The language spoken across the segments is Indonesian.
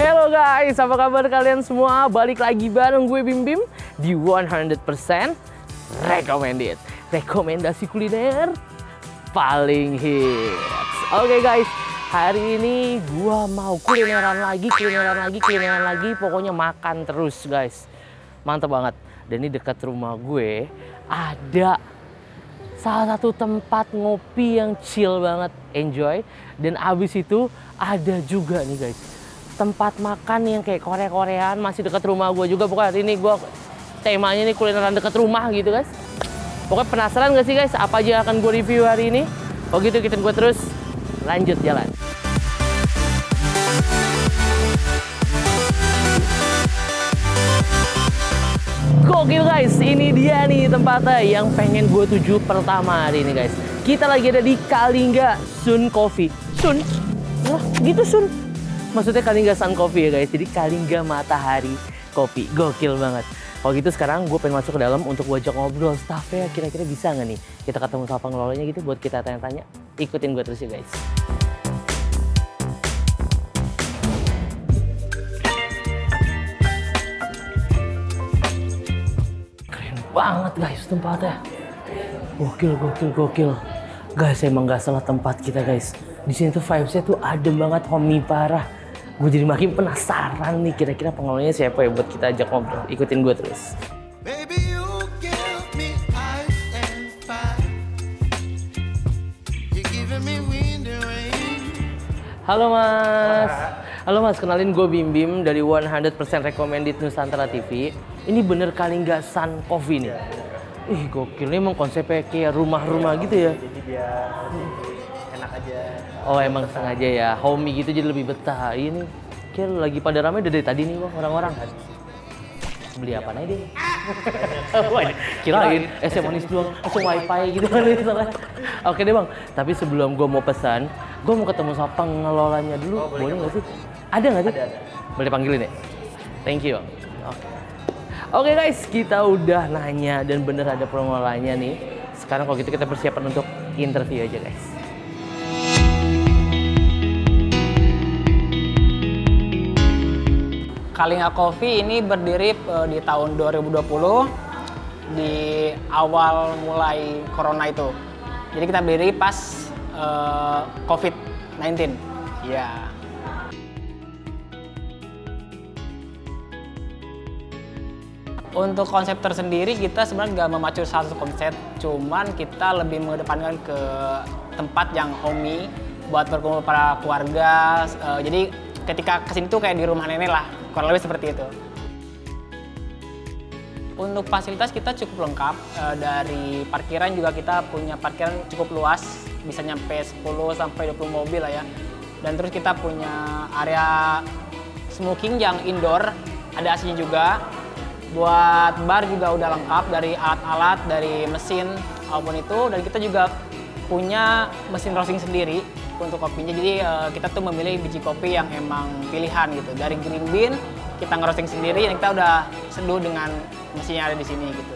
Halo guys, apa kabar kalian semua? Balik lagi bareng gue Bim Bim di 100% Recommended. Rekomendasi kuliner paling hits. Oke guys, hari ini gue mau kulineran lagi. Pokoknya makan terus guys. Mantap banget. Dan ini dekat rumah gue ada salah satu tempat ngopi yang chill banget, enjoy. Dan abis itu ada juga nih guys, tempat makan yang kayak Korea-Koreaan, masih dekat rumah gue juga. Pokoknya hari ini gue temanya nih kulineran dekat rumah gitu guys. Pokoknya penasaran gak sih guys, apa aja akan gue review hari ini? Oh gitu, ikutin gue terus, lanjut jalan. Gokil guys, ini dia nih tempatnya yang pengen gue tuju pertama hari ini guys. Kita lagi ada di Kalingga Sun Coffee. Sun? Wah, gitu Sun. Maksudnya Kalingga Sun Coffee ya guys. Jadi Kalingga Matahari Kopi. Gokil banget. Kalau gitu sekarang gue pengen masuk ke dalam untuk gue ajak ngobrol staffnya. Kira-kira bisa nggak nih kita ketemu sama pengelolanya gitu buat kita tanya-tanya. Ikutin gue terus ya guys. Keren banget guys tempatnya. Gokil. Guys, emang gak salah tempat kita guys. Di sini tuh vibes-nya tuh adem banget, homey parah. Gue jadi makin penasaran nih kira-kira pengelolanya siapa ya buat kita ajak ngobrol. Ikutin gue terus. Halo Mas. Halo Mas, kenalin gue Bim Bim dari 100% Recommended Nusantara TV. Ini bener Kalingga Sun Coffee nih. Ih gokil, ini emang konsepnya kayak rumah-rumah gitu ya. Jadi biar enak aja. Oh emang sengaja ya, homey gitu jadi lebih betah. Ini kayak lagi pada ramai dari tadi nih bang, orang-orang. Beli apa aja deh? Kirain SM manis doang, langsung wifi gitu kan. Oke deh bang, tapi sebelum gue mau pesan, gue mau ketemu sama pengelolanya dulu. Oh, boleh nggak sih? Ada nggak sih? Ada. Boleh panggilin ya? Thank you bang. Oke guys, kita udah nanya dan bener ada pengelolanya nih. Sekarang kalau gitu kita persiapan untuk interview aja guys. Kalingga Coffee ini berdiri di tahun 2020 di awal mulai corona itu. Jadi kita berdiri pas COVID-19. Ya. Untuk konsep tersendiri kita sebenarnya nggak memacu satu konsep, cuman kita lebih mengedepankan ke tempat yang homey buat berkumpul para keluarga. Jadi ketika kesini tuh kayak di rumah nenek lah, kurang lebih seperti itu. Untuk fasilitas kita cukup lengkap, dari parkiran juga kita punya parkiran cukup luas, bisa nyampe 10 sampai 20 mobil lah ya. Dan terus kita punya area smoking yang indoor, ada AC-nya juga. Buat bar juga udah lengkap dari alat-alat, dari mesin apapun itu. Dan kita juga punya mesin roasting sendiri untuk kopinya. Jadi kita tuh memilih biji kopi yang emang pilihan gitu. Dari green bean kita ngerosting sendiri dan kita udah seduh dengan mesin yang ada di sini gitu.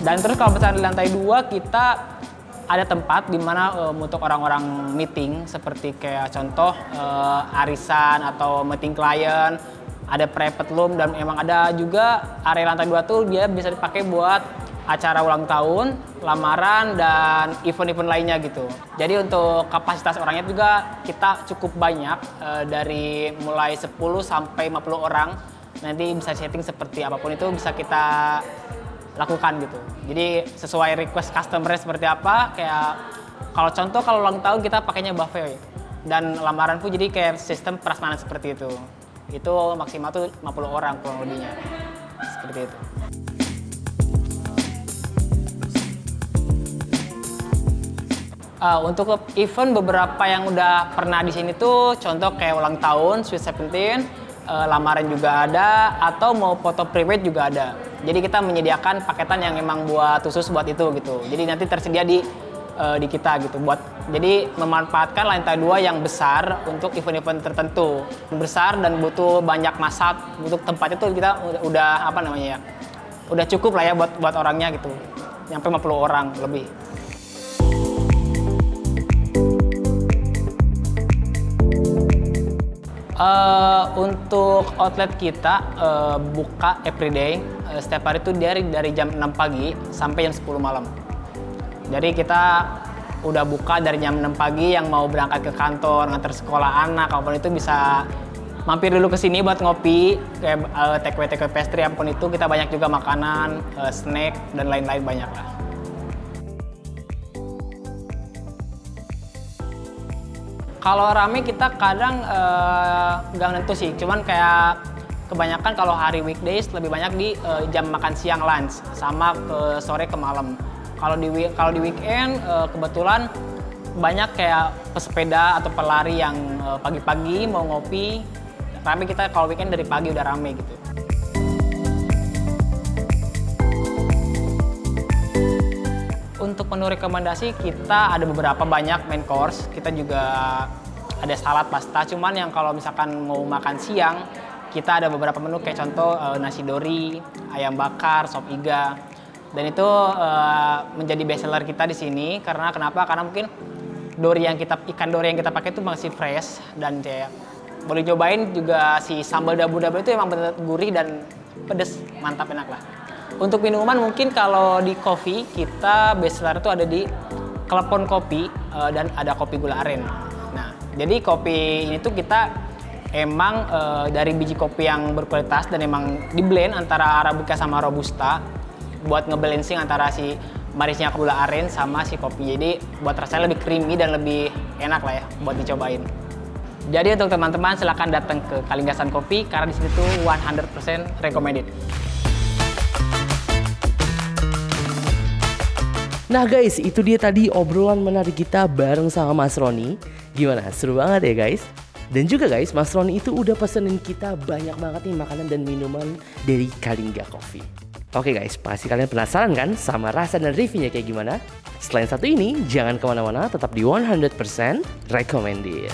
Dan terus kalau misalnya di lantai 2 kita ada tempat di mana untuk orang-orang meeting seperti kayak contoh arisan atau meeting klien, ada private room dan emang ada juga area lantai 2 tuh dia bisa dipakai buat acara ulang tahun, lamaran dan event-event lainnya gitu. Jadi untuk kapasitas orangnya juga kita cukup banyak, dari mulai 10 sampai 50 orang. Nanti bisa setting seperti apapun itu bisa kita lakukan gitu. Jadi sesuai request customer seperti apa, kayak kalau contoh kalau ulang tahun kita pakainya buffet dan lamaran pun jadi kayak sistem prasmanan seperti itu. Itu maksimal tuh 50 orang kurang lebihnya. Seperti itu. Untuk event beberapa yang udah pernah di sini tuh contoh kayak ulang tahun, Sweet 17, lamaran juga ada, atau mau foto private juga ada. Jadi kita menyediakan paketan yang emang buat khusus buat itu gitu. Jadi nanti tersedia di kita gitu. Jadi memanfaatkan lantai 2 yang besar untuk event-event tertentu. Besar dan butuh banyak masak, butuh tempatnya tuh kita udah apa namanya ya, udah cukup lah ya buat orangnya gitu. Nyampe 50 orang lebih. Untuk outlet kita buka everyday, setiap hari itu dari jam 6 pagi sampai jam 10 malam. Jadi kita udah buka dari jam 6 pagi, yang mau berangkat ke kantor, ngantar sekolah anak, apapun itu bisa mampir dulu ke sini buat ngopi, kayak take away pastry, apapun itu. Kita banyak juga makanan, snack, dan lain-lain banyak lah. Kalau rame kita kadang nggak nentu sih, cuman kayak kebanyakan kalau hari weekdays lebih banyak di jam makan siang lunch sama ke sore ke malam. Kalau di weekend kebetulan banyak kayak pesepeda atau pelari yang pagi-pagi mau ngopi. Rame kita kalau weekend dari pagi udah rame gitu. Untuk menu rekomendasi kita ada beberapa banyak main course. Kita juga ada salad, pasta. Cuman yang kalau misalkan mau makan siang, kita ada beberapa menu kayak contoh nasi dori, ayam bakar, sop iga. Dan itu menjadi best seller kita di sini. Karena kenapa? Karena mungkin ikan dori yang kita pakai itu masih fresh dan kayak boleh cobain juga si sambal dabu-dabu itu emang benar gurih dan pedes, mantap, enak lah. Untuk minuman mungkin kalau di kopi kita best seller itu ada di Klepon Kopi dan ada kopi gula aren. Nah, jadi kopi ini tuh kita emang dari biji kopi yang berkualitas dan emang di blend antara Arabica sama Robusta buat ngebalancing antara si manisnya gula aren sama si kopi. Jadi buat rasanya lebih creamy dan lebih enak lah ya buat dicobain. Jadi untuk teman-teman silahkan datang ke Kalinggasan Kopi karena di sini tuh 100% recommended. Nah guys, itu dia tadi obrolan menarik kita bareng sama Mas Roni. Gimana? Seru banget ya guys? Dan juga guys, Mas Roni itu udah pesenin kita banyak banget nih makanan dan minuman dari Kalingga Coffee. Oke guys, pasti kalian penasaran kan sama rasa dan reviewnya kayak gimana? Selain satu ini, jangan kemana-mana, tetap di 100% recommended.